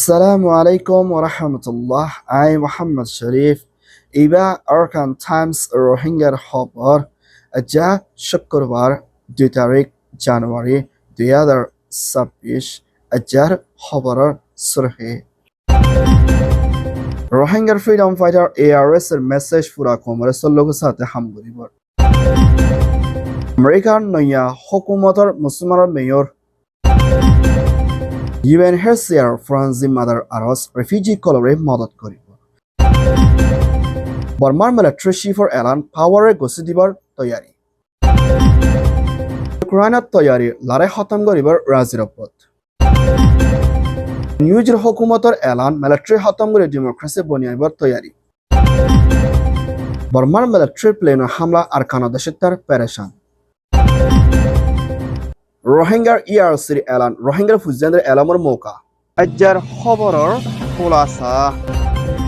Assalamu alaikum wa rahmatullah. I'm Muhammad Sharif. Iba Arkan Times Rohingya Hopper. Aja Shukurbar 2 তারিখ জানুয়ারি 2026 আজার খবরের সুরহে রোহিঙ্গার freedom fighter ARS এর message পুরা কোমরে সল্লোক সাথে হামগরিবর আমেরিকার নয়া হুকুমতর মুসলমানের মেয়র UNHCR ফ্রান্সি মাদার আরস রেফিউজি কলরে মদত করিব বর্মার মিলিটারি চিফর এলান পাওয়ারে গছি দিবার তৈয়ারি ইউক্রেনের তৈয়ারি লারে খতম করিবার রাজির পথ নিউজের হুকুমতর এলান মিলিটারি খতম করে ডেমোক্রেসি বনিয়াইবার তৈয়ারি বর্মার মিলিটারি প্লেনের হামলা আরকান দেশের তার পেরেশান রোহিঙ্গার ERCর এলান রোহিঙ্গার ফুজিয়ানদের এলামর মৌকা আজ্জার খবরের খোলাসা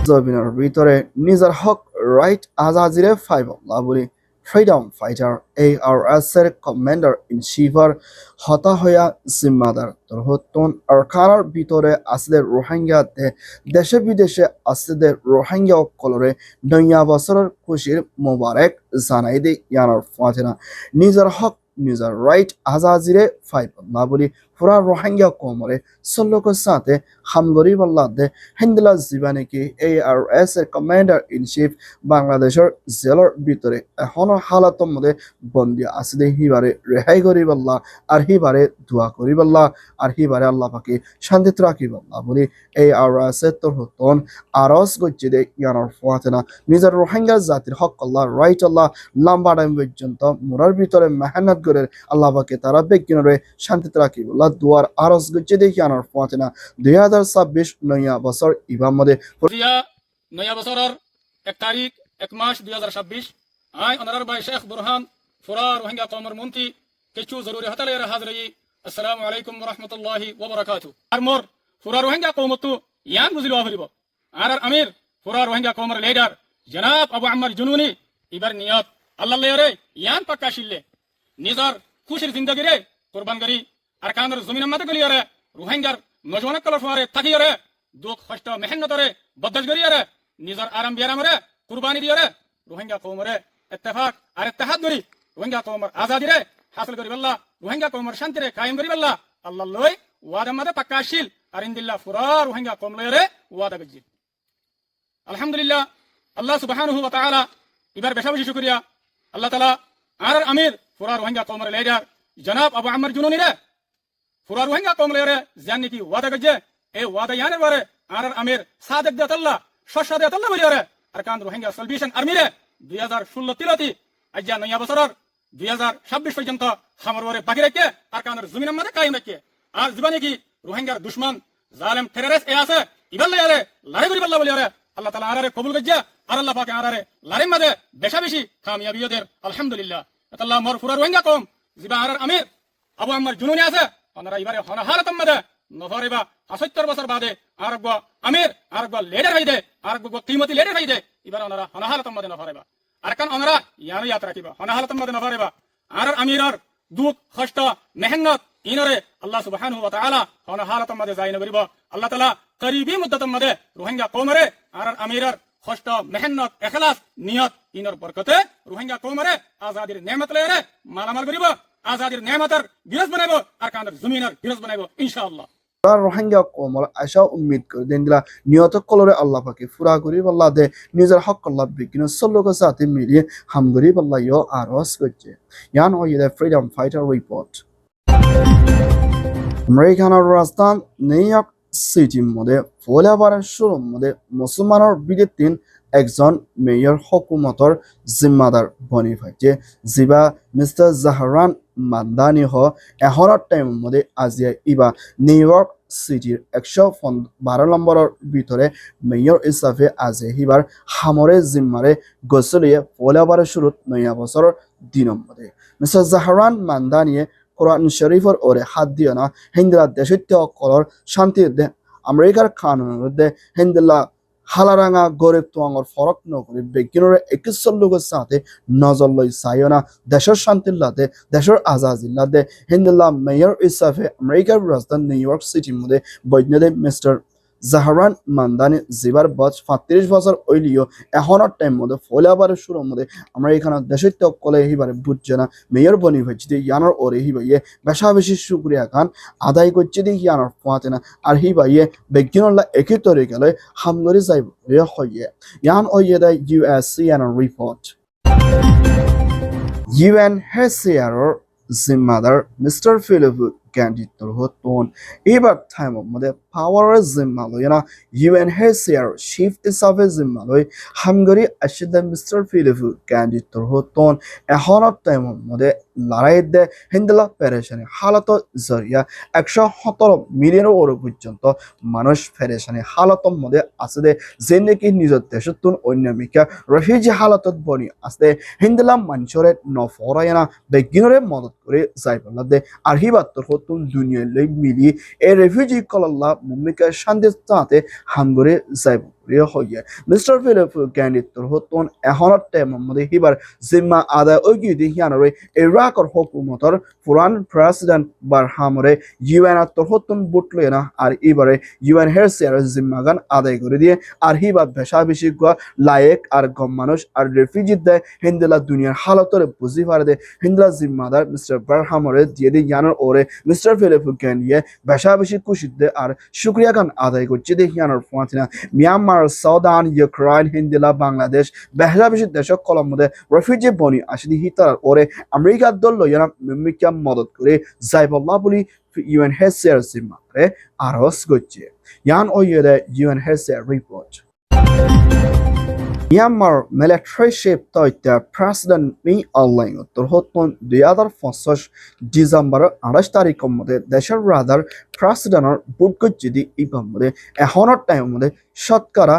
জমিনের ভিতরে নিজের হক রাইট আজাজিরে ফাইবল্লাহ বলি ফ্রিডম ফাইটার ARS এর কমান্ডার ইন চিফর হতা হইয়া জিম্মাদার তরহতন আরকানের ভিতরে আসদের রোহিঙ্গাতে দেশে বিদেশে আসদের রোহিঙ্গা কলরে নয়া বছরের খুশির মোবারক জানাই দে ইয়ানোর ফাতেনা নিজের হক নিজের রাইট আজাজিরে ফাইবল্লাহ বলি পুরা রোহিঙ্গা কোমরে সল্লোক সাথে হামগরি বল্লাদে হিন্দুলা জীবানে কি ARS এর কমান্ডার ইন চিফ বাংলাদেশের জেলার ভিতরে এখনো হালাতর মধ্যে বন্দি আছে হিবারে রেহাই করি বল্লা আর হিবারে দোয়া করি বল্লা আর হিবারে আল্লাহ পাকে শান্তিতে রাখি বল্লা বলি ARS এর তরহতন আরস গজ্জে দে ইয়ানোর ফাতেনা নিজের রোহিঙ্গা জাতির হক আল্লাহ রাইট আল্লাহ লম্বা টাইম পর্যন্ত মোরার ভিতরে মেহনত করে আল্লাহ পাকে তারা বেগিনরে শান্তিতে রাখি বল্লা দুয়ার আরস গজ্জে দে ইয়ানোর ফাতেনা 2026 নয়া বছর ইবাম মধ্যে নয়া বছরের 1 তারিখ 1 মাস 2026 আই অনারার ভাই শেখ বুরহান ফুরা রোহিঙ্গা কওমের মন্ত্রী কিছু জরুরি হতালে হাজরি আসসালামু আলাইকুম ওয়া রাহমাতুল্লাহি ওয়া বারাকাতুহু আর মোর ফুরা রোহিঙ্গা কওমতু ইয়ান বুঝিলো হরিব আর আমির ফুরা রোহিঙ্গা কওমের লিডার জনাব আবু আম্মার জুনুনি ইবার নিয়ত আল্লাহ রে ইয়ান পাক্কা শিললে নিজর খুশির জিন্দেগি রে কুরবান করি আর কানের জমিন মাতে গলি রে রোহিঙ্গার নজওয়ান কলর ফারে থাকি রে দুঃখ কষ্ট মেহনত রে বদল করি রে নিজর আরাম বিয়ারাম রে কুরবানি দিয়ে রে রোহিঙ্গা কওমরে ইত্তেফাক আর ইত্তেহাদ করি রোহিঙ্গা কওমের আজাদি রে হাসিল করি বল্লা রোহিঙ্গা কওমের শান্তি রে কায়েম করি বল্লা আল্লাহ লই ওয়াদা মাদে পাক্কা শিল আর ইনদিল্লাহ ফুরা রোহিঙ্গা কওম লই রে ওয়াদা গজি আলহামদুলিল্লাহ আল্লাহ সুবহানাহু ওয়া তাআলা এবার বেশি বেশি শুকরিয়া আল্লাহ তাআলা আর আমির ফুরা রোহিঙ্গা কওমের লিডার জনাব আবু আম্মার জুনুনি রে ফুরা রোহিঙ্গা কওম লই রে জানি কি ওয়াদা গজে এই ওয়াদা ইয়ানে বারে আর আমির সাদেক দেত আল্লাহ শশাদে দেত আল্লাহ বলি রে আর কান রোহিঙ্গা সলভেশন আর্মি রে 2016 তিলতি আজ্জা নয়া বছরের 2026 পর্যন্ত খামর ওরে বাকি রেখে আর কানের জমিনের মধ্যে কায়েম রেখে আর জীবনে কি রোহিঙ্গার দুশমন জালেম টেররিস্ট এ আছে ইবাল্লা রে লড়াই করি বল্লা বলি রে আল্লাহ তাআলা আরারে কবুল গজ্জা আর আল্লাহ পাক আরারে লড়াই মধ্যে বেশা বেশি কামিয়াবি ওদের আলহামদুলিল্লাহ আল্লাহ মোর ফুরা রোহিঙ্গা কম জিবা আর আমির আবু আম্মার জুনুনি আছে ওনারা এবারে হনা হালাতম মধ্যে নফরিবা 75 বছর বাদে আরব আমির আরব লিডার হইদে আরব কিমতি লিডার হইদে এবার ওনারা হনা হালাতম মধ্যে নফরিবা আর কান ওনারা ইয়ানো ইয়াত রাখিবা হনা হালাতম মধ্যে নফরিবা আর আমিরর দুঃখ কষ্ট মেহনত ইনরে আল্লাহ সুবহানাহু ওয়া তাআলা হনা হালাতম মধ্যে যাই নগরিব আল্লাহ তাআলা করিবি মুদ্দাতম মধ্যে রোহিঙ্গা কওমরে আর আমিরর কষ্ট মেহনত ইখলাস নিয়ত ইনর বরকতে রোহিঙ্গা কওমরে আজাদির নেমত লয়রে মালামাল করিব আজাদির নেমতের বিরস বানাইব আর কানের জমিনের বিরস বানাইব ইনশাআল্লাহ রোহিঙ্গা কোমল আশা উম্মিদ করে দেন দিলা নিয়ত কলরে আল্লাহ পাকে ফুরা করি বল্লা দে নিজের হক আল্লাহ বিকিন সল্লোক সাথে মিলিয়ে হামগরি বল্লা ইয় আরস করছে ইয়ান ওইদে ফ্রিডম ফাইটার রিপোর্ট আমেরিকানের রাজধানী নিউ ইয়র্ক সিটির মধ্যে ফলাবারের শুরুর মধ্যে মুসলমানের বিরুদ্ধে একজন মেয়র হুকুমতর জিম্মাদার বনি ফাইছে জিবা মিস্টার জাহরান মান্দানি হ এখনৰ টাইমৰ মধ্যে আজিয়া ইবা নিউ ইয়র্ক সিটির 112 নম্বরের ভিতরে মেয়র হিসাবে আজি হিবার হামরে জিম্মারে গছলিয়ে ফলাবারের শুরুত নয়া বছরের দিনের মধ্যে মিস্টার জাহরান মান্দানিয়ে কোরআন শরীফের ওরে হাত দিয়ে না হিন্দুরা দেশিত্য কলর শান্তি দে আমেরিকার কানুনের দে হিন্দুলা হালারাঙা গরিব তোয়াঙর ফরক নকরি বেগিনরে একসল্লুগের সাথে নজর লই চাইও না দেশের শান্তির লাদে দেশের আজাদির লাদে হিন্দুল্লাহ মেয়র হিসাবে আমেরিকার রাজধানী নিউ ইয়র্ক সিটির মধ্যে বৈদ্যুতিক মিস্টার জাহরান মান্দানি জিবার বয়স 35 বছর হইলিও এখনের টাইম মধ্যে ফলাবারের শুরুর মধ্যে আমরা এখানে দেশের তকলে হিবারে বুঝছে না মেয়র বনি হচ্ছে দিয়ে ইয়ানোর ওরে হিবাইয়ে বেশা বেশি শুক্রিয়া খান আদায় করছে দিয়ে ইয়ানোর পাতে না আর হিবাইয়ে বেগিনল্লা একই তরে গেলে হামগরি যাইব হইয়ে ইয়ান ওইয়ে দেয় ইউএসসিএনের রিপোর্ট UNHCRৰ জিম্মাদাৰ মিষ্টাৰ ফিলিপ কেন্দ্ৰিত্বৰ হতন এইবাৰ টাইমৰ মধ্যে পাৱাৰৰ জিম্মা লৈ না UNHCR চিফ হিচাপে জিম্মা লৈ হামগৰি আছিদ মিষ্টাৰ ফিলিপ কেন্দ্ৰিত্বৰ হতন এখনৰ টাইমৰ মধ্যে লড়াই দে হিন্দলা পেরেশানি হালত জরিয়া 117 মিলিয়নের ওর পর্যন্ত মানুষ পেরেশানি হালতর মধ্যে আছে দে যে নাকি নিজের দেশতুন অন্যমিকা রেফিউজি হালতত বনি আছে হিন্দলা মানুষরে নফরায় না বেগিনরে মদত করে যাই বলা দে আর হিবাত্তর হতুন দুনিয়া লই মিলি এই রেফিউজি কলাল্লা মুমিকা শান্তি চাতে হামগরে যাইব হইয়া মিস্টার ফিলিপ ক্যান্ডিত্তর হতুন এখনত টাইমের মধ্যে হিবার জিম্মা আদায় ওগি দিহিয়ানরে ইরাকর হুকুমতর পুরান প্রেসিডেন্ট বারহামরে ইউএনআর হতুন বুটলে না আর এবারে UNHCR জিম্মাগান আদায় করে দিয়ে আর হিবার বেশা বেশি লায়েক আর গম মানুষ আর রেফিউজি দেয় হিন্দলা দুনিয়ার হালতরে বুঝি পারে দে হিন্দলা জিম্মাদার মিস্টার বারহামরে দিয়ে দিয়ে ইয়ানোর ওরে মিস্টার ফিলিপ ক্যান্ডিয়ে বেশা বেশি খুশি দে আর শুক্রিয়া গান আদায় করছে দেহিয়ানোর ফাঁতিনা মিয়ানমার সাউদান ইউক্রেন হিন্দিলা বাংলাদেশ বেহলা বেশি দেশক কলম মধ্যে রেফিউজি বনি আসি হিতার ওরে আমেরিকার দল লইয়া মিমিকা মদত করে যাইবল্লা বলি UNHCR জিম্মারে আরস করছে ইয়ান ওইয়ে UNHCR report Myanmar military ship তৈত্যা প্রেসিডেন্ট মি অনলাইন উত্তর হতন 2025 ডিসেম্বর 28 তারিখের মধ্যে দেশের রাদার প্রেসিডেন্টর বুট গজ্জিদি ইপাম মধ্যে এখনের টাইম মধ্যে শতকরা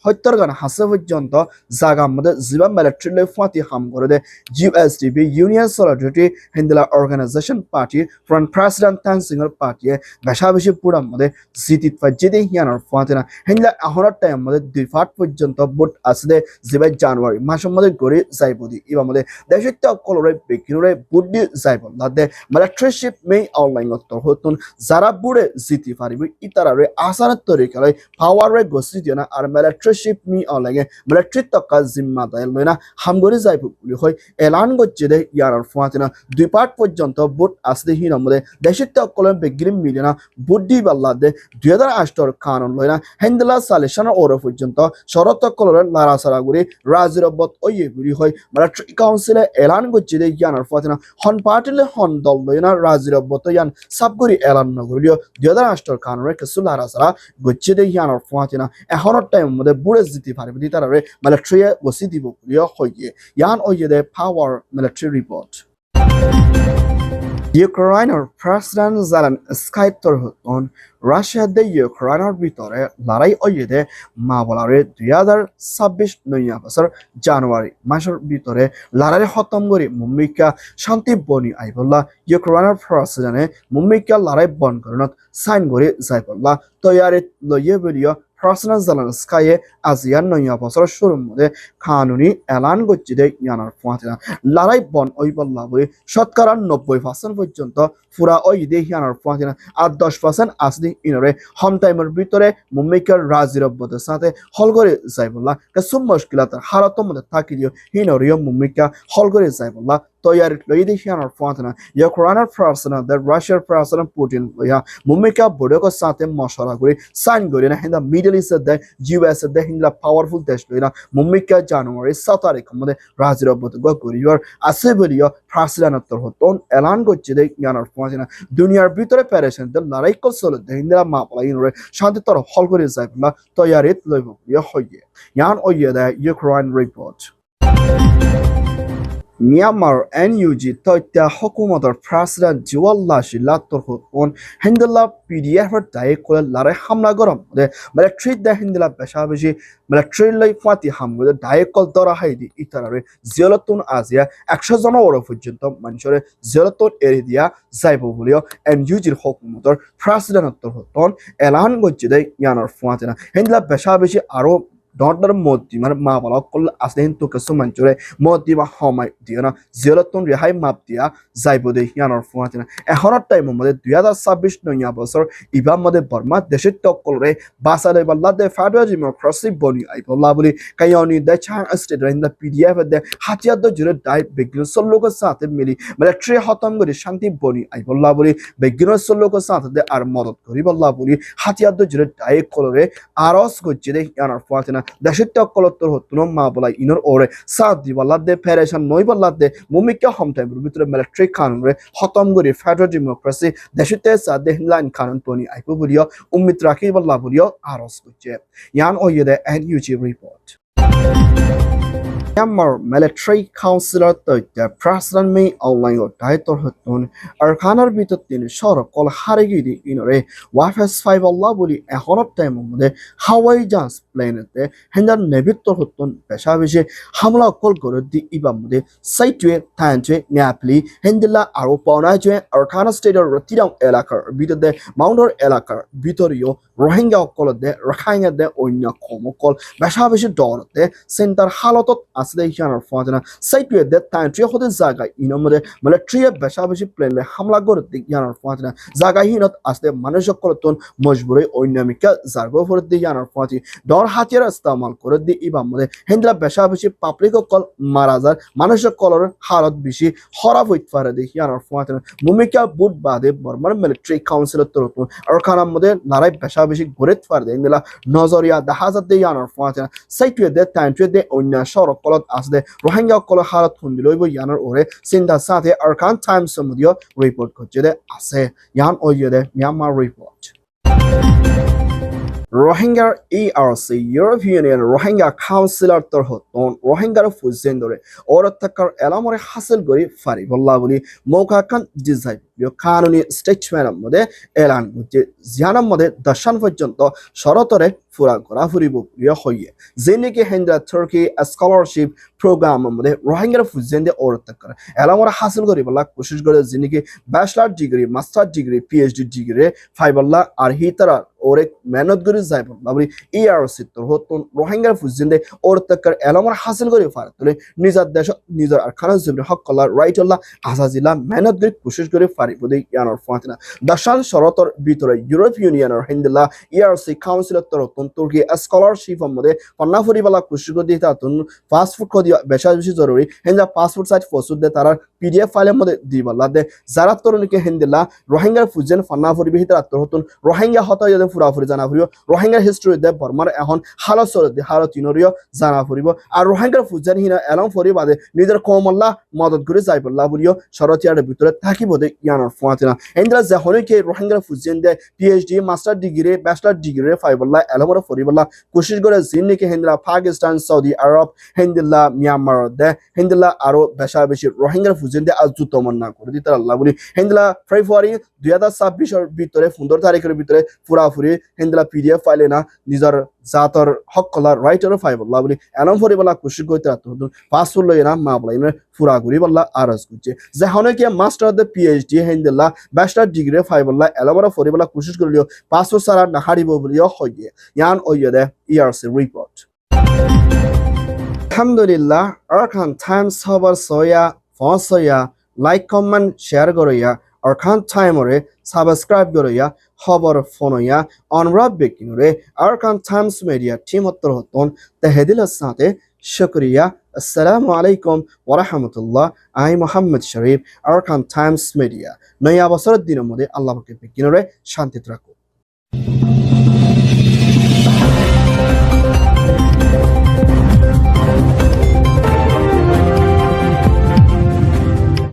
হত্যার গান হাসে পর্যন্ত জাগার মধ্যে জীবন মিলিটারি ফাঁতি হাম করে দে USDP ইউনিয়ন সলিডারিটি হিন্দলা organisation party front president Than সিংয়ের পার্টি বেশা বেশি পুরার মধ্যে জিতিত ফাজিদে হিয়ানোর ফাঁতি না হিন্দলা এখনের টাইম মধ্যে 2 ফাট পর্যন্ত বুট আসে জিবাই জানুয়ারি মাসের মধ্যে গড়ে যাইব দি এবার মধ্যে দেশের কলরে বিকিনরে বুট দিয়ে যাইব লাদে মিলিটারি শিপ মে অনলাইন উত্তর হতুন যারা বুড়ে জিতি পারিবে ইতারারে আসানের তরিকালে পাওয়ারে গসি দিয়ে না আর মিলিটারি শিপ মি অনলাইনে মিলিটারি তকা জিম্মা দায় লয় না হামগরি যাইব বলি হয় এলান করছে দে ইয়ার ফাঁতিনা 2 পার্ট পর্যন্ত বুট আসতে হিন মধ্যে দেশের কলম বেগিরিম মিলে না বুট দি বাল্লা দে 2008 কানুন লয় না হেন্দলা সালেশানের ওর পর্যন্ত শরত কলরের লারাসারা গুড়ি রাজিরবত ওইয়ে গুড়ি হয় মিলিটারি কাউন্সিলে এলান করছে দে ইয়ার ফাঁতিনা হন পার্টিলে হন দল লয় না রাজিরবত ইয়ান সাবগুড়ি এলান নগরীয় 2008 কানুনের কিছু লারাসারা গচ্ছে দে ইয়ার ফাঁতিনা এখনের টাইম মধ্যে বুড়ে জিতি পারিবে দি তারারে মিলিটারি বসি দিব বলিও হইয়ে ইয়ান ওইয়ে দে পাওয়ার মিলিটারি রিপোর্ট ইউক্রেনের প্রেসিডেন্ট জেলেনস্কি হতন রাশিয়া দে ইউক্রেনের ভিতরে লড়াই ওইয়ে দে মাবলারে 2026 নয়া বছর জানুয়ারি মাসের ভিতরে লড়াই খতম করে মুম্মিকা শান্তি বনি আইবল্লা ইউক্রেনের প্রেসিডেন্টে মুম্মিকা লড়াই বন্ধ করনত সাইন করে যাইবল্লা তৈয়ারি লইয়ে বলিও প্রেসিডেন্ট জেলেনস্কি আজিয়ার নয়া বছর শুরুর মধ্যে কানুনি এলান করছে দে ইয়ানার ফাঁতিনা লড়াই বন ওইবল্লা বলে শতকরা 90% পর্যন্ত পুরা ওই দে ইয়ানার ফাঁতিনা আর 10% আসদি ইনরে হোম টাইমের ভিতরে মুম্মিকার রাজিরব্বতের সাথে হল করে যাইবল্লা কিছু মুশকিলাতের হালতের মধ্যে থাকিলেও হিনরিও মুম্মিকা হল করে যাইবল্লা তৈয়ারি লই দে ইয়ানার ফাঁতিনা ইউক্রেনের প্রেসিডেন্ট রাশিয়ার প্রেসিডেন্ট পুতিন লইয়া মুম্মিকা বড়কর সাথে মশলা করে সাইন করে না হিন্দা মিডল ইস্ট দে US দে হিন্দলা পাওয়ারফুল দেশ লইনা মুম্মিকা জানুয়ারি 7 তারিখের মধ্যে রাজিরব্বত গরিয়র আছে বলিও প্রেসিডেন্ট হতন এলান করছে দে ইয়ানার ফাঁতিনা দুনিয়ার ভিতরে পেরেশান দে লড়াই করছিল দে হিন্দলা মাপলা ইনরে শান্তি তর হল করে যাইবলা তৈয়ারি লইব ইয়া হইয়ে ইয়ান ওইয়ে দে ইউক্রেন রিপোর্ট মিয়ানমার NUG তথ্য হুকুমতের প্রেসিডেন্ট জিওয়াল্লা শিলাত্তর হতন হিন্দলা PDFের দায়ী করে লড়াই হামলা গরম দে মিলিটারি দে হিন্দলা বেশা বেশি মিলিটারি লাই ফাঁতি হামগুলো দায়ী কল ধরা হাইদি ইতারারে জিয়ালতুন আজিয়া 100 জন ওর পর্যন্ত মানুষের জিয়ালতুন এরি দিয়া যাইব বলিও NUGর হুকুমতের প্রেসিডেন্ট হতন এলান করছে দে ইয়ানোর ফাঁতিনা হিন্দলা বেশা বেশি আরো ডটর মতি মানে মা বলা কল আসলে কিন্তু কিছু মঞ্চরে মতি বা হমাই দিয়ে না জিয়ারতন রেহাই মাপ দিয়া যাইব দে ইয়ানোর ফুয়াতে না এখনের টাইম মধ্যে 2026 নয়া বছর ইবাম মধ্যে বর্মা দেশের তকলরে বাসালে বাল্লা দে ফেডারেল ডেমোক্রেসি বনি আইবল্লা বলি কাইয়নি দে চাং স্টেট ইন দা পিডিএফ দে হাতিয়ার দ জুরে ডাই বেগিন সল্লোকের সাথে মিলি মিলিটারি খতম করে শান্তি বনি আইবল্লা বলি বেগিন সল্লোকের সাথে দে আর মদত করি বল্লা বলি হাতিয়ার দ জুরে ডাই কলরে আরস গজ্জে দে ইয়ানোর ফুয়াতে না দেশের তকলত্তর হতুন মা বলা ইনর ওরে সাথ দি বাল্লা দে ফেরেশন নই বাল্লা দে মুমিকা হম টাইমের ভিতরে মিলিটারি কানুনরে খতম করে ফেডারেল ডেমোক্রেসি দেশতে সাথে লাইন কানুন বনি আইব বলিও উম্মিদ রাখি বল্লা বলিও আরস গজ্জে ইয়ান ওয়েদে and YouTube report Myanmar Military Councilor the President May online or title hutun Arkanar bitutin short call Harigidi in a Wafas 5 Allah bully a honor time of the Hawaii Jazz planet the Hender Nebito hutun Peshavish Hamla Kolgor di Ibamude Saitue Tanje Napoli Hendela Aroponaje Arcana State or Rotidam Elakar bit the Mounter Elakar Vitorio Rohingya call the Rakhanga de Oina Komo call Beshavish door the Center Halotot আসলে ইয়ানোর ফাজনা সাইটুয়ে দে তাইট্রি হতে জায়গা ইনমরে military বেশাবেশি প্লেনে হামলা করে দি ইয়ানোর ফাজনা জায়গা হিনত আসলে মানুষ কলতন মজবুরে ঐনামিকা জারগো for the ইয়ানোর fuzzy ডর হাতিয়ার ইস্তেমাল করে দি ইবামরে হেন্দ্রা বেশাবেশি পাবলিক কল মারাজার মানুষ কলর হালত বেশি খারাপ হইতে পারে দি ইয়ানোর ফাজনা মুমিকা বুট বাদে বর্মার মিলিটারি কাউন্সিলের তরফ আর খানার মধ্যে লড়াই বেশাবেশি ঘুরে পারে ইংলা নজরিয়া দেখাজাত দি ইয়ানোর ফাজনা সাইটুয়ে দে তাইট্রি দে অন্য সড়ক কলত আসলে রোহিঙ্গা কল হালত খুন্দিলইব ইয়ানোর ওরে সিন্দার সাথে আরকান টাইমস সমুদিও রিপোর্ট করছে দে আছে ইয়ান ওইয়ে দে মিয়ানমার রিপোর্ট রোহিঙ্গার ERC European union Rohingya councillor তরহতন রোহিঙ্গার ফুজেন ধরে ওরত্তাকার এলামরে হাসিল করি ফারি বল্লা বলি মৌকা খান ডিজাইন কানুনি স্টেটমেন্টের মধ্যে এলান করছে জিয়ানার মধ্যে দশান পর্যন্ত শরতরে ফুরা করা ফুরিব প্রিয় হইয়ে যেনেকি হেন্দ্রা তুর্কি স্কলারশিপ প্রোগ্রামের মধ্যে রোহিঙ্গার ফুজেন দিয়ে ওরত্তাকার এলামরে হাসিল করি বল্লা কোশিশ করে যেনেকি bachelor degree master degree PhD degree ফাইবল্লা আর হিতারা ওরে মেহনত করে যাইব বাবরি ERC তরহতন রোহিঙ্গার ফুজেন দিয়ে ওরত্তাকার এলামরে হাসিল করে ফারে তুলে নিজের দেশ নিজের আর খানা জমির হক কল্লা রাইটল্লাহ আজাজিলা মেহনত করে কোশিশ করে ফারিবদি ইয়ানোর ফাতিনা দশান শরতর ভিতরে ইউরোপীয় ইউনিয়নের হিন্দিলা ERC কাউন্সিলের তরফতন তুর্কি স্কলারশিপের মধ্যে পান্নাফুরি বালা কোশিশ করে দিয়ে তাতুন পাসপোর্ট কদি বেশি জরুরি হিন্দা পাসপোর্ট সাইট ফসুদ দে তারা PDF ফাইলের মধ্যে দিবাল্লা দে যারা তরুণীকে হিন্দিলা রোহিঙ্গার ফুজেন পান্নাফুরি বিহিত তরফতন রোহিঙ্গা হতা যদি ফুরাফুরি জানা ফুরিব রোহিঙ্গার হিস্ট্রি দে বর্মার এখন হালত চলে দে হালত ইনরিও জানা ফুরিব আর রোহিঙ্গার ফুজেন হিনা এলং ফরি বাদে নিজের কমল্লা মদত করে যাইবল্লা বুলিও শরতিয়ার ভিতরে থাকিব দে ইয়ানোর ফুয়াতিনা এন্দ্রা যখনকে রোহিঙ্গার ফুজেন দে PhD master degree bachelor degree ফাইবল্লা এলমর ফরিবল্লা কোশিশ করে জিননিকে হেন্দ্রা পাকিস্তান সৌদি আরব হেন্দিল্লা মিয়ানমার দে হেন্দিল্লা আরো বেশি রোহিঙ্গার ফুজেন দে আজ তমন্না করে দিতে আল্লাহ বলি হেন্দিল্লা ফেব্রুয়ারি 2026 এর ভিতরে 15 তারিখের ভিতরে পুরাপুরি হেন্দিল্লা PDF ফাইলে না নিজের জাতর হক কলা রাইটার ফাইবল্লা বলি এলম ফরিবল্লা কোশিশ করতে পাসপোর্ট লই না মা বলাই ফুরা ঘুরি বল্লা আরজ করছে যখনকে মাস্টার দে PhD হেন্দিল্লা ব্যাচলার ডিগ্রি ফাইবল্লা এলমর ফরিবল্লা কোশিশ করলিও পাসপোর্ট সারা না হারিব বলিও হইয়ে ইয়ান ওইয়ে দে ERC রিপোর্ট আলহামদুলিল্লাহ আরকান টাইমস খবর সয়া ফসয়া লাইক কমেন্ট শেয়ার করইয়া আরকান টাইমরে সাবস্ক্রাইব করইয়া খবর ফোনয়া অনরাব বেকিনরে আরকান টাইমস মিডিয়া টিম উত্তর হতন তেহেদিলের সাথে শুকরিয়া আসসালামু আলাইকুম ওয়া রাহমাতুল্লাহ আই Mohammad Sharif Arakan Times media নয়া বছরের দিনের মধ্যে আল্লাহ পাকের বেকিনরে শান্তি রাখো